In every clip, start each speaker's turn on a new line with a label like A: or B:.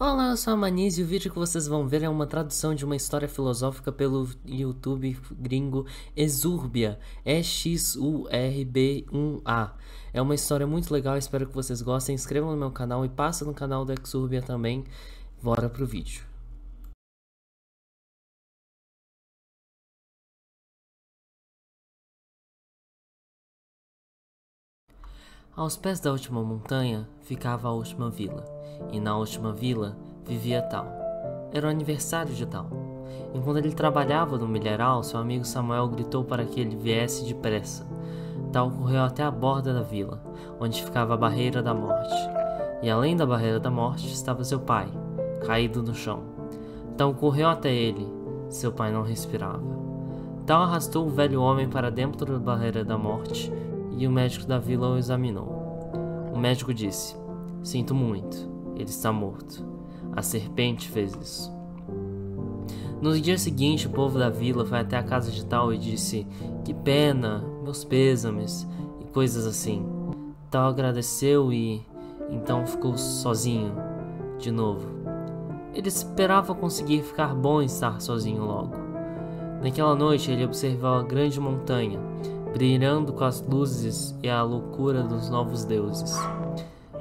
A: Olá, eu sou a Manise e o vídeo que vocês vão ver é uma tradução de uma história filosófica pelo YouTube gringo Exurbia, Exurb1A. É uma história muito legal, espero que vocês gostem. Inscrevam no meu canal e passem no canal do Exurbia também. Bora pro vídeo. Aos pés da última montanha ficava a última vila, e na última vila vivia Tal. Era o aniversário de Tal. Enquanto ele trabalhava no milharal, seu amigo Samuel gritou para que ele viesse depressa. Tal correu até a borda da vila, onde ficava a Barreira da Morte. E além da Barreira da Morte estava seu pai, caído no chão. Tal correu até ele. Seu pai não respirava. Tal arrastou o velho homem para dentro da Barreira da Morte e o médico da vila o examinou. O médico disse: "Sinto muito, ele está morto. A serpente fez isso." No dia seguinte, o povo da vila foi até a casa de Tal e disse: "Que pena, meus pêsames", e coisas assim. Tal agradeceu e então ficou sozinho de novo. Ele esperava conseguir ficar bom e estar sozinho logo. Naquela noite, ele observou a grande montanha, brilhando com as luzes e a loucura dos novos deuses.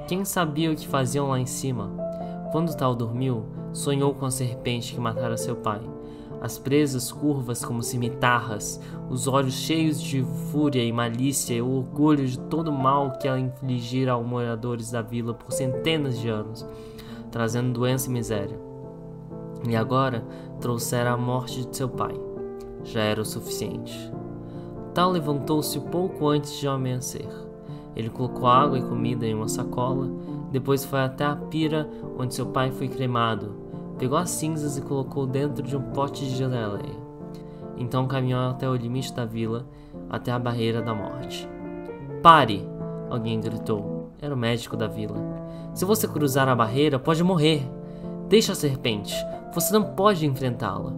A: Quem sabia o que faziam lá em cima? Quando Tal dormiu, sonhou com a serpente que matara seu pai. As presas curvas como cimitarras, os olhos cheios de fúria e malícia e o orgulho de todo o mal que ela infligira aos moradores da vila por centenas de anos, trazendo doença e miséria. E agora trouxera a morte de seu pai. Já era o suficiente. Tal levantou-se pouco antes de amanhecer. Ele colocou água e comida em uma sacola, depois foi até a pira onde seu pai foi cremado, pegou as cinzas e colocou dentro de um pote de geleia. Então caminhou até o limite da vila, até a Barreira da Morte. "Pare!" alguém gritou. Era o médico da vila. "Se você cruzar a barreira, pode morrer. Deixe a serpente. Você não pode enfrentá-la."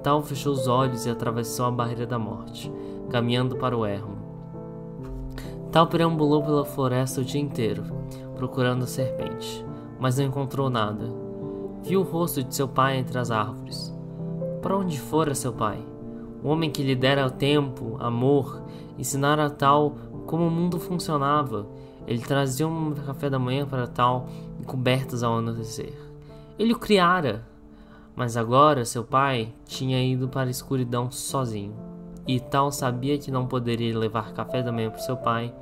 A: Tal fechou os olhos e atravessou a Barreira da Morte, caminhando para o ermo. Tal perambulou pela floresta o dia inteiro, procurando a serpente, mas não encontrou nada. Viu o rosto de seu pai entre as árvores. Para onde fora seu pai? O homem que lhe dera tempo, amor, ensinara a Tal como o mundo funcionava. Ele trazia um café da manhã para Tal e cobertas ao anoitecer. Ele o criara. Mas agora seu pai tinha ido para a escuridão sozinho. E Tal sabia que não poderia levar café da manhã para seu pai,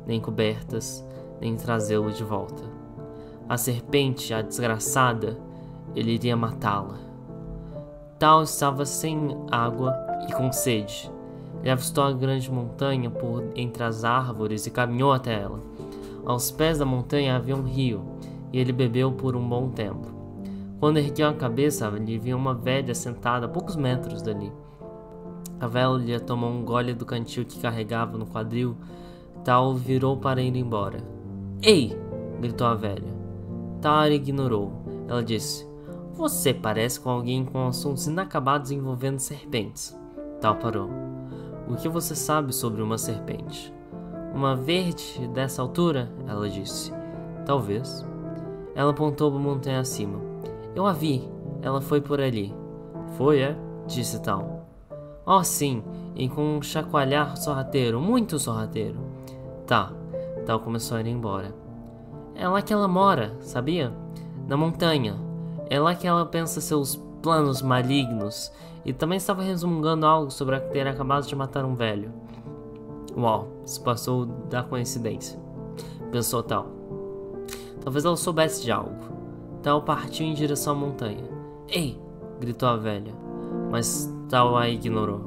A: nem cobertas, nem trazê-lo de volta. A serpente, a desgraçada, ele iria matá-la. Tal estava sem água e com sede. Ele avistou a grande montanha por entre as árvores e caminhou até ela. Aos pés da montanha havia um rio, e ele bebeu por um bom tempo. Quando ergueu a cabeça, ali via uma velha sentada a poucos metros dali. A velha tomou um gole do cantil que carregava no quadril. Tal virou para ir embora. "Ei!" gritou a velha. Tal a ignorou. Ela disse: "Você parece com alguém com assuntos inacabados envolvendo serpentes." Tal parou. "O que você sabe sobre uma serpente?" "Uma verde dessa altura?" ela disse. "Talvez." Ela apontou para a montanha acima. "Eu a vi. Ela foi por ali." "Foi, é?" disse Tal. "Oh, sim, e com um chacoalhar sorrateiro, muito sorrateiro." "Tá." Tal começou a ir embora. "É lá que ela mora, sabia? Na montanha. É lá que ela pensa seus planos malignos." E também estava resmungando algo sobre ter acabado de matar um velho. "Uau, isso passou da coincidência," pensou Tal. Talvez ela soubesse de algo. Tal partiu em direção à montanha. "Ei!" gritou a velha, mas Tal a ignorou.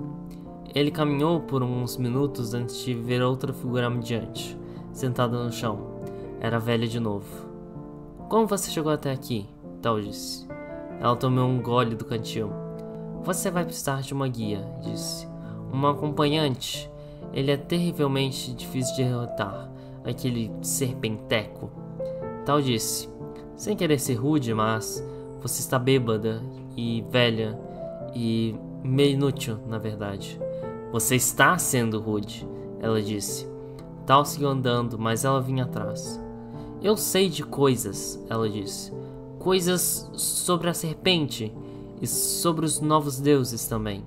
A: Ele caminhou por uns minutos antes de ver outra figura adiante, sentada no chão. Era a velha de novo. "Como você chegou até aqui?" Tal disse. Ela tomou um gole do cantil. "Você vai precisar de uma guia," disse. "Um acompanhante. Ele é terrivelmente difícil de derrotar, aquele serpenteco." Tal disse, sem querer ser rude, "mas você está bêbada e velha e meio inútil, na verdade." "Você está sendo rude," ela disse. Tal seguiu andando, mas ela vinha atrás. "Eu sei de coisas," ela disse. Coisas sobre a serpente e sobre os novos deuses também.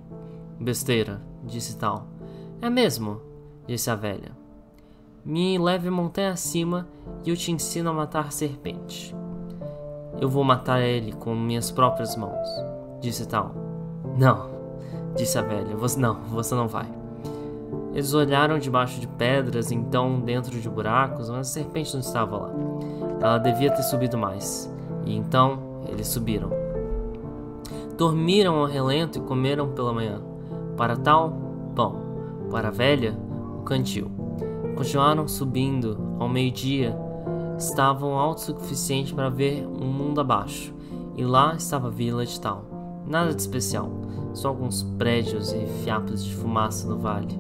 A: Besteira, disse Tal. É mesmo, disse a velha. Me leve montanha acima e eu te ensino a matar a serpente. Eu vou matar ele com minhas próprias mãos, disse Tal. Não, disse a velha, você não vai. Eles olharam debaixo de pedras, então dentro de buracos, mas a serpente não estava lá. Ela devia ter subido mais, e então eles subiram. Dormiram ao relento e comeram pela manhã. Para Tal, pão. Para a velha, o cantil. Continuaram subindo. Ao meio-dia, estavam altos o suficiente para ver um mundo abaixo. E lá estava a vila de Tal. Nada de especial, só alguns prédios e fiapos de fumaça no vale.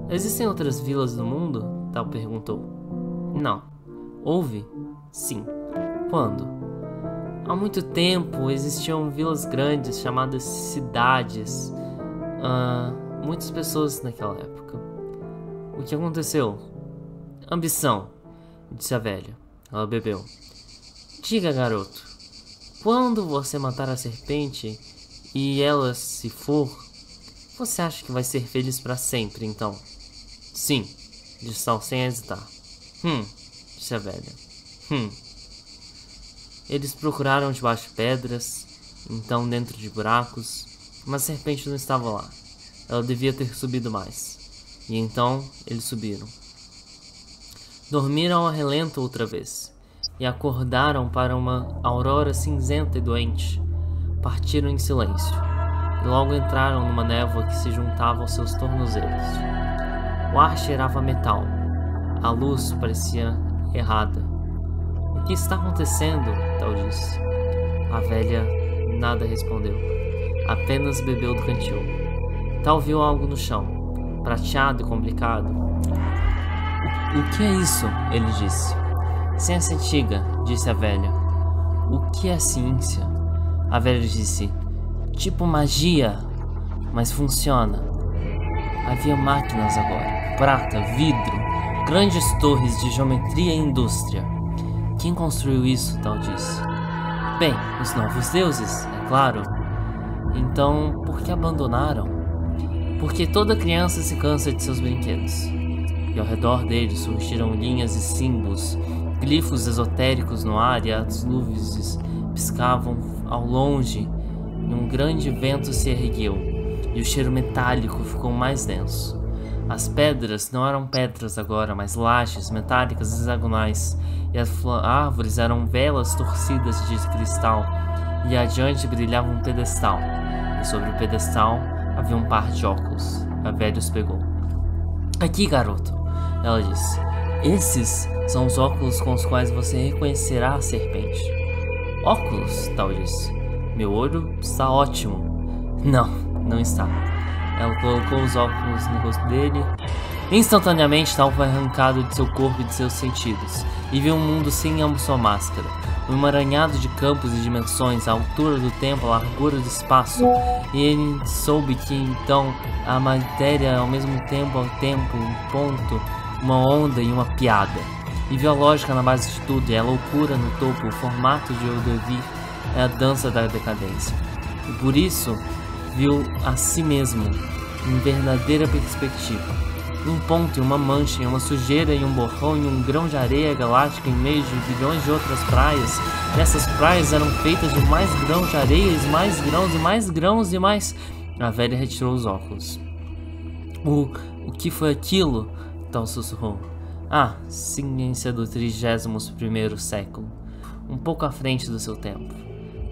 A: Existem outras vilas no mundo? Tal perguntou. Não. Houve? Sim. Quando? Há muito tempo existiam vilas grandes chamadas cidades. Muitas pessoas naquela época. O que aconteceu? Ambição, disse a velha. Ela bebeu. Diga, garoto, quando você matar a serpente e ela se for, você acha que vai ser feliz para sempre, então? Sim, disse Tal sem hesitar. Disse a velha. Eles procuraram debaixo de pedras, então dentro de buracos, mas a serpente não estava lá. Ela devia ter subido mais. E então eles subiram. Dormiram ao relento outra vez, e acordaram para uma aurora cinzenta e doente. Partiram em silêncio, e logo entraram numa névoa que se juntava aos seus tornozelos. O ar cheirava a metal. A luz parecia errada. O que está acontecendo? Tal disse. A velha nada respondeu. Apenas bebeu do cantil. Tal viu algo no chão, prateado e complicado. O que é isso? Ele disse. Ciência antiga, disse a velha. O que é ciência? A velha disse. Tipo magia, mas funciona. Havia máquinas agora, prata, vidro, grandes torres de geometria e indústria. Quem construiu isso? Tal disse. Bem, os novos deuses, é claro. Então, por que abandonaram? Porque toda criança se cansa de seus brinquedos. E ao redor deles surgiram linhas e símbolos, glifos esotéricos no ar, e as luzes piscavam ao longe, e um grande vento se ergueu, e o cheiro metálico ficou mais denso. As pedras não eram pedras agora, mas lajes metálicas hexagonais, e as árvores eram velas torcidas de cristal, e adiante brilhava um pedestal, e sobre o pedestal havia um par de óculos. A velha os pegou. Aqui, garoto, ela disse. Esses são os óculos com os quais você reconhecerá a serpente. Óculos? Tal disse. Meu olho está ótimo. Não, não está. Ela colocou os óculos no rosto dele. Instantaneamente, Tal foi arrancado de seu corpo e de seus sentidos, e viu um mundo sem sua máscara. Um emaranhado de campos e dimensões, a altura do tempo, a largura do espaço. E ele soube que então a matéria ao mesmo tempo, um ponto, uma onda e uma piada. E viu a lógica na base de tudo, e a loucura no topo, o formato de Eudevir é a dança da decadência. E por isso, viu a si mesmo em verdadeira perspectiva. Um ponto e uma mancha, e uma sujeira e um borrão e um grão de areia galáctica em meio de bilhões de outras praias. E essas praias eram feitas de mais grãos de areia, e mais grãos e mais grãos e mais... A velha retirou os óculos. O que foi aquilo? Tal sussurrou. Ciência do 31º século. Um pouco à frente do seu tempo.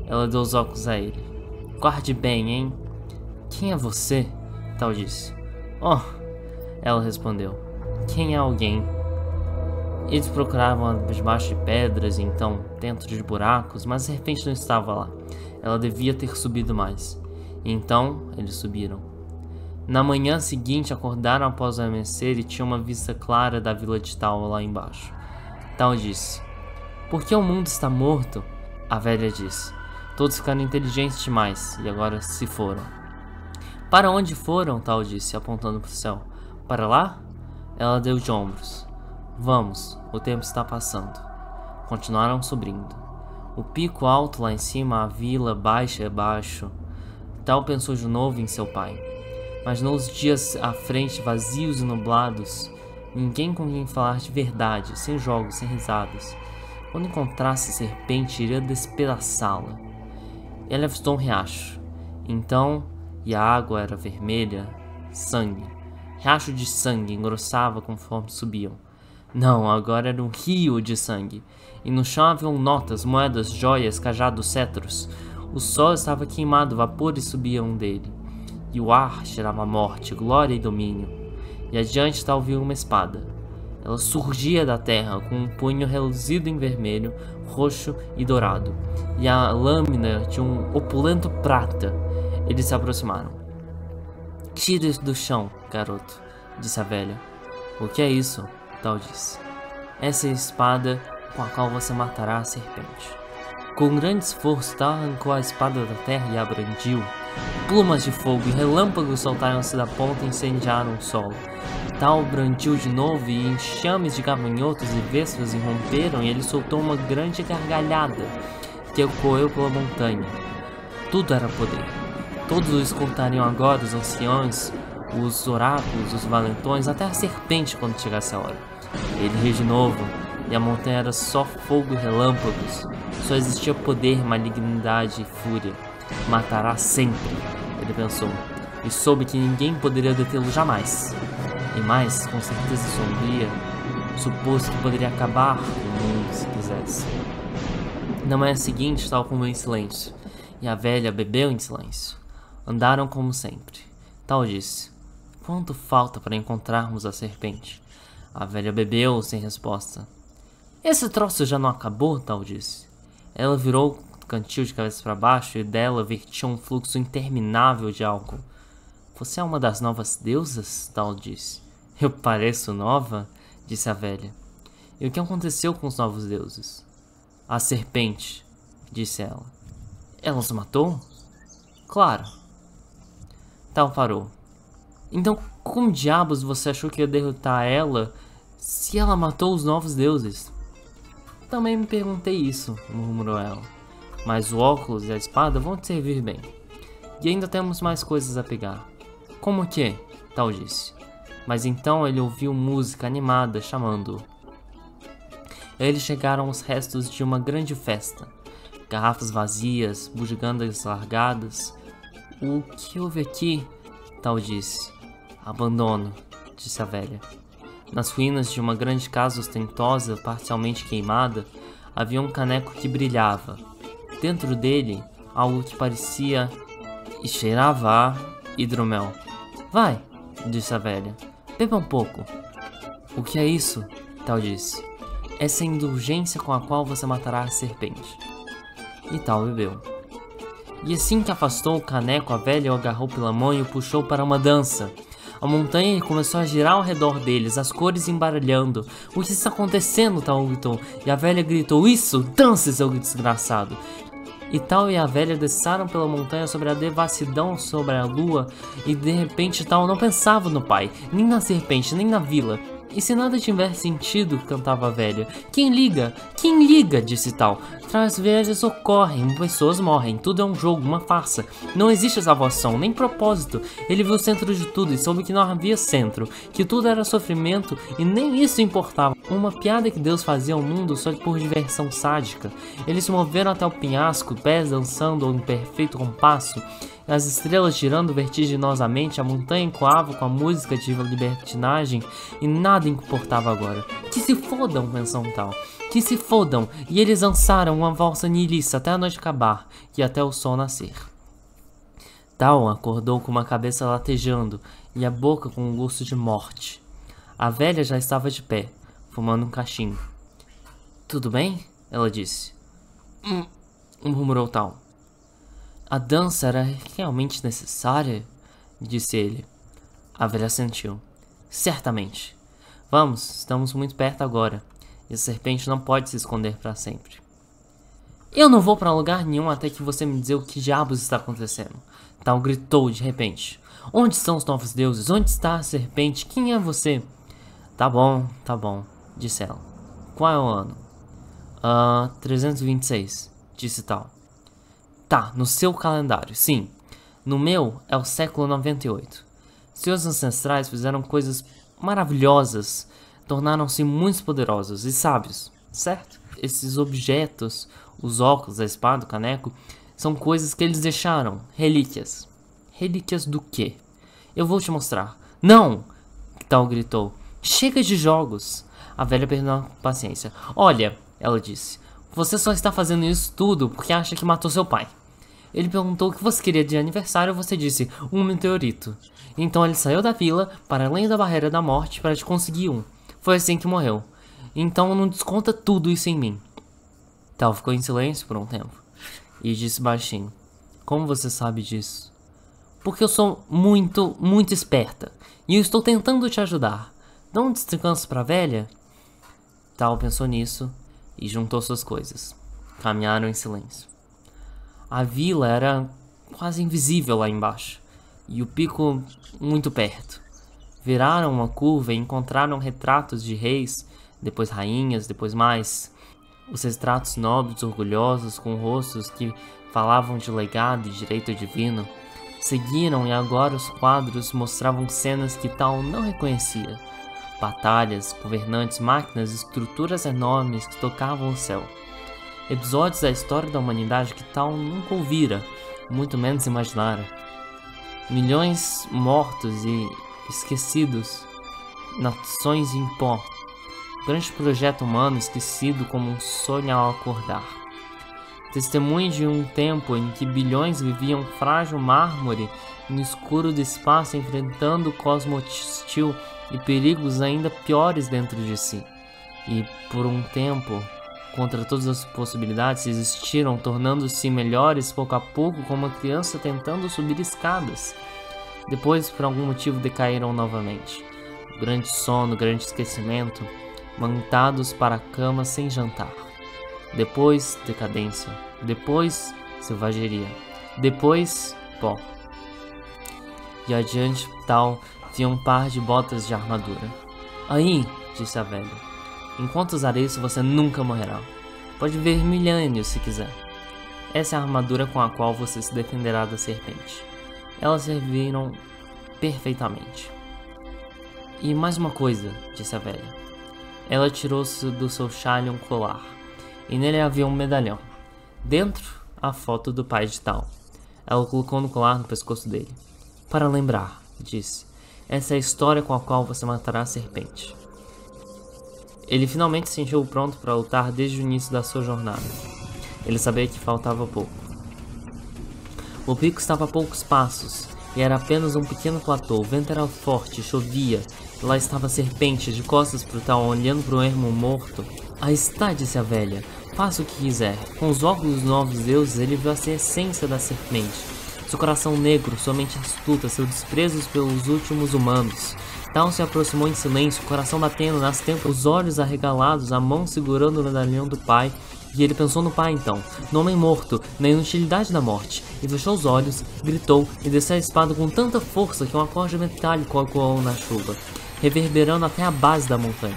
A: Ela deu os óculos a ele. Guarde bem, hein? Quem é você? Tal disse. Ela respondeu. Quem é alguém? Eles procuravam debaixo de pedras e então dentro de buracos, mas a serpente não estava lá. Ela devia ter subido mais. E então eles subiram. Na manhã seguinte acordaram após o amanhecer e tinham uma vista clara da vila de Tal lá embaixo. Tal disse. Por que o mundo está morto? A velha disse. Todos ficaram inteligentes demais e agora se foram. Para onde foram? Tal disse, apontando para o céu. Para lá? Ela deu de ombros. Vamos, o tempo está passando. Continuaram subindo. O pico alto lá em cima, a vila baixa abaixo. Tal pensou de novo em seu pai. Imaginou os dias à frente vazios e nublados. Ninguém com quem falar de verdade, sem jogos, sem risadas. Quando encontrasse a serpente, iria despedaçá-la. Ele avistou um riacho. Então, e a água era vermelha, sangue. Riacho de sangue engrossava conforme subiam. Não, agora era um rio de sangue. E no chão haviam notas, moedas, joias, cajados, cetros. O sol estava queimado, vapores subiam dele. E o ar cheirava morte, glória e domínio. E adiante tal viu uma espada. Ela surgia da terra com um punho reluzido em vermelho, roxo e dourado. E a lâmina de um opulento prata. Eles se aproximaram. Tire isso do chão, garoto, disse a velha. O que é isso? Tal disse. Essa é a espada com a qual você matará a serpente. Com um grande esforço, Tal arrancou a espada da terra e a brandiu. Plumas de fogo e relâmpagos soltaram-se da ponta e incendiaram o solo. Tal brandiu de novo e enxames de gafanhotos e vespas irromperam e ele soltou uma grande gargalhada que ecoou pela montanha. Tudo era poder. Todos o escutariam agora, os anciões, os oráculos, os valentões, até a serpente quando chegasse a hora. Ele riu de novo, e a montanha era só fogo e relâmpagos. Só existia poder, malignidade e fúria. Matará sempre, ele pensou, e soube que ninguém poderia detê-lo jamais. E mais, com certeza sombria, supôs que poderia acabar com o mundo se quisesse. Na manhã seguinte, Tal comeu em silêncio, e a velha bebeu em silêncio. Andaram como sempre. Tal disse: quanto falta para encontrarmos a serpente? A velha bebeu sem resposta. Esse troço já não acabou? Tal disse. Ela virou o cantil de cabeça para baixo e dela vertia um fluxo interminável de álcool. Você é uma das novas deusas? Tal disse. Eu pareço nova? Disse a velha. E o que aconteceu com os novos deuses? A serpente, disse ela. Ela os matou? Claro. Tal parou. Então, como diabos você achou que ia derrotar ela se ela matou os novos deuses? Também me perguntei isso, murmurou ela. Mas o óculos e a espada vão te servir bem. E ainda temos mais coisas a pegar. Como que? Tal disse. Mas então ele ouviu música animada chamando-o. Eles chegaram aos restos de uma grande festa. Garrafas vazias, bugigangas largadas. O que houve aqui? Tal disse. Abandono, disse a velha. Nas ruínas de uma grande casa ostentosa, parcialmente queimada, havia um caneco que brilhava. Dentro dele, algo que parecia e cheirava a hidromel. Vai, disse a velha. Beba um pouco. O que é isso? Tal disse. Essa é a indulgência com a qual você matará a serpente. E Tal bebeu. E assim que afastou o caneco, a velha o agarrou pela mão e o puxou para uma dança. A montanha começou a girar ao redor deles, as cores embaralhando. O que está acontecendo? Tal gritou. E a velha gritou, isso! Dance, seu desgraçado! E Tal e a velha desceram pela montanha sobre a devassidão sobre a lua. E de repente Tal não pensava no pai, nem na serpente, nem na vila. E se nada tiver sentido, cantava a velha. Quem liga? Quem liga? Disse Tal. Tragédias ocorrem, pessoas morrem, tudo é um jogo, uma farsa. Não existe salvação, nem propósito. Ele viu o centro de tudo e soube que não havia centro, que tudo era sofrimento e nem isso importava. Uma piada que Deus fazia ao mundo só por diversão sádica. Eles se moveram até o penhasco, pés dançando em perfeito compasso. As estrelas girando vertiginosamente, a montanha ecoava com a música de libertinagem e nada importava agora. Que se fodam, pensou Tal. Que se fodam! E eles dançaram uma valsa nihilista até a noite acabar e até o sol nascer. Tal acordou com uma cabeça latejando e a boca com um gosto de morte. A velha já estava de pé, fumando um cachimbo. Tudo bem? Ela disse. Murmurou Tal. A dança era realmente necessária? Disse ele. A velha assentiu. Certamente. Vamos, estamos muito perto agora. E a serpente não pode se esconder para sempre. Eu não vou para lugar nenhum até que você me dizer o que diabos está acontecendo. Tal gritou de repente. Onde estão os novos deuses? Onde está a serpente? Quem é você? Tá bom, disse ela. Qual é o ano? 326. disse Tal. Tá, no seu calendário, sim. No meu é o século 98. Seus ancestrais fizeram coisas maravilhosas, tornaram-se muito poderosos e sábios, certo? Esses objetos, os óculos, a espada, o caneco, são coisas que eles deixaram, relíquias. Relíquias do quê? Eu vou te mostrar. Não! Tal gritou. Chega de jogos! A velha perdeu a paciência. Olha, ela disse, você só está fazendo isso tudo porque acha que matou seu pai. Ele perguntou o que você queria de aniversário e você disse, um meteorito. Então ele saiu da vila para além da barreira da morte para te conseguir um. Foi assim que morreu. Então não desconta tudo isso em mim. Tal ficou em silêncio por um tempo e disse baixinho, como você sabe disso? Porque eu sou muito, muito esperta e eu estou tentando te ajudar. Dá um descanso pra velha? Tal pensou nisso e juntou suas coisas. Caminharam em silêncio. A vila era quase invisível lá embaixo, e o pico muito perto. Viraram uma curva e encontraram retratos de reis, depois rainhas, depois mais. Os retratos nobres, orgulhosos, com rostos que falavam de legado e direito divino, seguiram e agora os quadros mostravam cenas que Tal não reconhecia. Batalhas, governantes, máquinas, estruturas enormes que tocavam o céu. Episódios da história da humanidade que Tal nunca ouvira, muito menos imaginara. Milhões mortos e esquecidos, nações em pó. Grande projeto humano esquecido como um sonho ao acordar. Testemunho de um tempo em que bilhões viviam frágil mármore no escuro do espaço enfrentando o cosmos hostil e perigos ainda piores dentro de si. E por um tempo, contra todas as possibilidades, existiram, tornando-se melhores pouco a pouco, como uma criança tentando subir escadas. Depois, por algum motivo, decaíram novamente. Grande sono, grande esquecimento, montados para a cama sem jantar. Depois, decadência. Depois, selvageria. Depois, pó. E adiante, Tal via um par de botas de armadura. Aí, disse a velha. Enquanto usar isso, você nunca morrerá. Pode viver milênios se quiser. Essa é a armadura com a qual você se defenderá da serpente. Elas serviram perfeitamente. E mais uma coisa, disse a velha. Ela tirou-se do seu chale um colar, e nele havia um medalhão. Dentro, a foto do pai de Tal. Ela colocou no colar no pescoço dele. Para lembrar, disse, essa é a história com a qual você matará a serpente. Ele finalmente se sentiu pronto para lutar desde o início da sua jornada. Ele sabia que faltava pouco. O pico estava a poucos passos, e era apenas um pequeno platô. O vento era forte, chovia, e lá estava a serpente, de costas para o Tal, olhando para o ermo morto. Aí está, disse a velha, faça o que quiser. Com os óculos dos novos deuses, ele viu a essência da serpente. Seu coração negro, sua mente astuta, seu desprezo pelos últimos humanos. Tal se aproximou em silêncio, o coração batendo nas têmporas, os olhos arregalados, a mão segurando o medalhão do pai. E ele pensou no pai então, no homem morto, na inutilidade da morte, e fechou os olhos, gritou e desceu a espada com tanta força que um acorde metálico ecoou na chuva, reverberando até a base da montanha.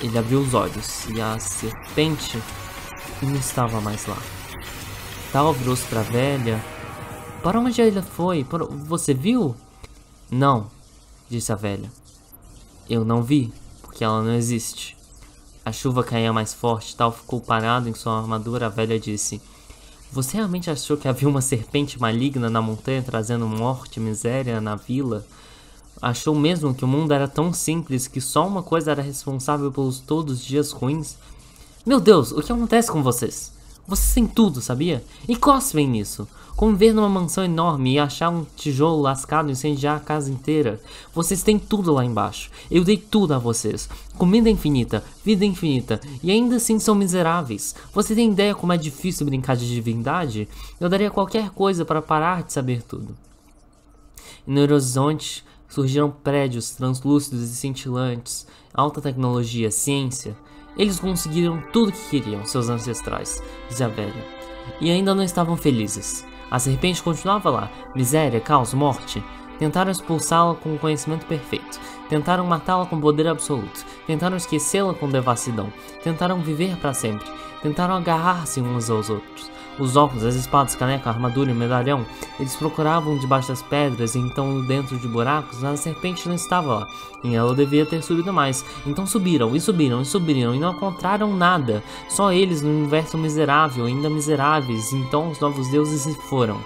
A: Ele abriu os olhos, e a serpente não estava mais lá. Tal virou-se para a velha. Para onde ela foi? Você viu? Não, disse a velha. Eu não vi, porque ela não existe. A chuva caía mais forte, Tal ficou parado em sua armadura. A velha disse, você realmente achou que havia uma serpente maligna na montanha trazendo morte e miséria na vila? Achou mesmo que o mundo era tão simples que só uma coisa era responsável pelos todos os dias ruins? Meu Deus, o que acontece com vocês? Vocês têm tudo, sabia? E cospem nisso. Como ver numa mansão enorme e achar um tijolo lascado e incendiar a casa inteira. Vocês têm tudo lá embaixo. Eu dei tudo a vocês. Comida infinita, vida infinita. E ainda assim são miseráveis. Você tem ideia como é difícil brincar de divindade? Eu daria qualquer coisa para parar de saber tudo. E no horizonte surgiram prédios translúcidos e cintilantes. Alta tecnologia, ciência. Eles conseguiram tudo que queriam, seus ancestrais, disse a velha. E ainda não estavam felizes. A serpente continuava lá, miséria, caos, morte. Tentaram expulsá-la com o conhecimento perfeito. Tentaram matá-la com poder absoluto. Tentaram esquecê-la com devassidão. Tentaram viver para sempre. Tentaram agarrar-se uns aos outros. Os óculos, as espadas, caneca, a armadura e o medalhão. Eles procuravam debaixo das pedras e então dentro de buracos, mas a serpente não estava lá. E ela devia ter subido mais. Então subiram e subiram e subiram e não encontraram nada. Só eles no universo miserável, ainda miseráveis. Então os novos deuses se foram.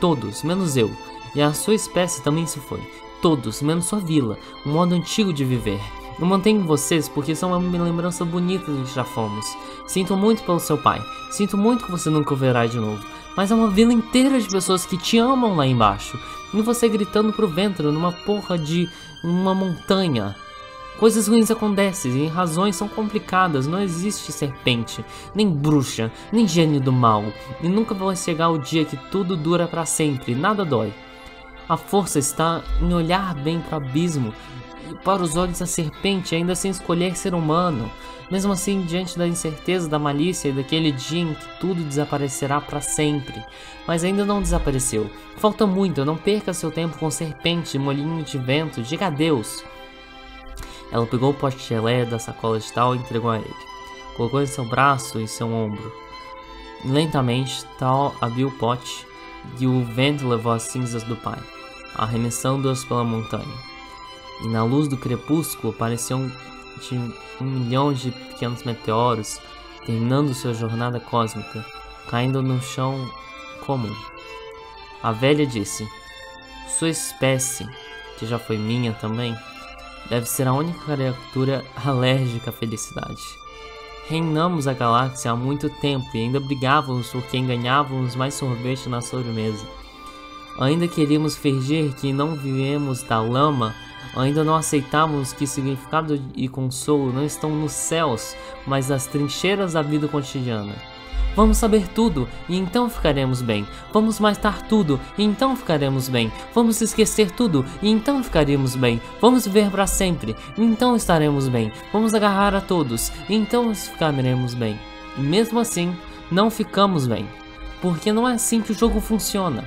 A: Todos, menos eu. E a sua espécie também se foi. Todos, menos sua vila. Um modo antigo de viver. Eu mantenho vocês porque são uma lembrança bonita do que já fomos. Sinto muito pelo seu pai. Sinto muito que você nunca o verá de novo. Mas é uma vila inteira de pessoas que te amam lá embaixo. E você gritando pro vento numa porra de uma montanha. Coisas ruins acontecem e razões são complicadas. Não existe serpente, nem bruxa, nem gênio do mal. E nunca vai chegar o dia que tudo dura pra sempre. Nada dói. A força está em olhar bem para o abismo e para os olhos da serpente, ainda sem escolher ser humano. Mesmo assim, diante da incerteza, da malícia e daquele dia em que tudo desaparecerá para sempre. Mas ainda não desapareceu. Falta muito, não perca seu tempo com serpente, molinho de vento, diga adeus. Ela pegou o pote de geleia da sacola de Tal e entregou a ele. Colocou em seu braço e seu ombro. Lentamente, Tal abriu o pote e o vento levou as cinzas do pai, arremessando-as pela montanha. E na luz do crepúsculo pareciam de 1 milhão de pequenos meteoros, terminando sua jornada cósmica, caindo no chão comum. A velha disse: sua espécie, que já foi minha também, deve ser a única criatura alérgica à felicidade. Reinamos a galáxia há muito tempo e ainda brigávamos por quem ganhávamos mais sorvete na sobremesa. Ainda queríamos fingir que não viemos da lama, ainda não aceitávamos que significado e consolo não estão nos céus, mas nas trincheiras da vida cotidiana. Vamos saber tudo, e então ficaremos bem. Vamos matar tudo, e então ficaremos bem. Vamos esquecer tudo, e então ficaremos bem. Vamos viver para sempre, e então estaremos bem. Vamos agarrar a todos, e então ficaremos bem. E mesmo assim, não ficamos bem. Porque não é assim que o jogo funciona.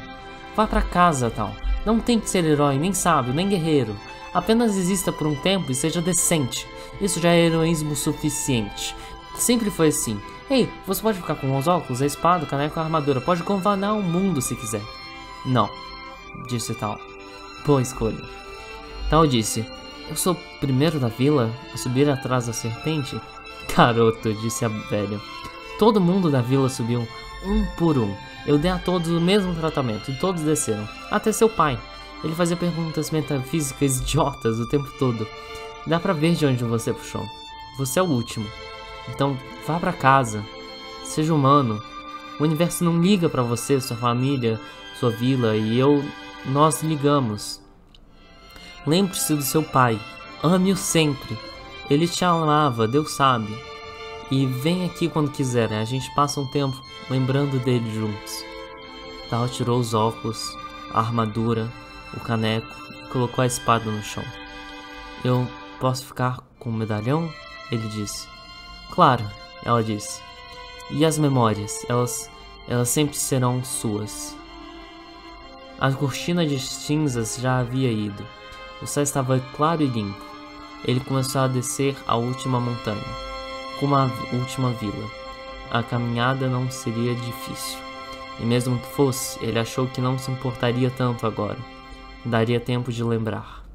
A: Vá para casa, Tal. Não tente ser herói, nem sábio, nem guerreiro. Apenas exista por um tempo e seja decente. Isso já é heroísmo suficiente. Sempre foi assim. Ei, você pode ficar com os óculos, a espada, o caneco e a armadura. Pode governar o mundo se quiser. Não, disse Tal. Boa escolha. Tal disse: eu sou o primeiro da vila a subir atrás da serpente? Garoto, disse a velha. Todo mundo da vila subiu, um por um. Eu dei a todos o mesmo tratamento e todos desceram. Até seu pai. Ele fazia perguntas metafísicas idiotas o tempo todo. Dá pra ver de onde você puxou. Você é o último. Então vá pra casa. Seja humano. O universo não liga pra você, sua família, sua vila e nós ligamos. Lembre-se do seu pai. Ame-o sempre. Ele te amava, Deus sabe. E vem aqui quando quiser, a gente passa um tempo lembrando dele juntos. Tal tirou os óculos, a armadura, o caneco e colocou a espada no chão. Eu posso ficar com o medalhão? Ele disse. Claro, ela disse. E as memórias, elas sempre serão suas. A cortina de cinzas já havia ido. O céu estava claro e limpo. Ele começou a descer a última montanha, como a última vila. A caminhada não seria difícil. E mesmo que fosse, ele achou que não se importaria tanto agora. Daria tempo de lembrar.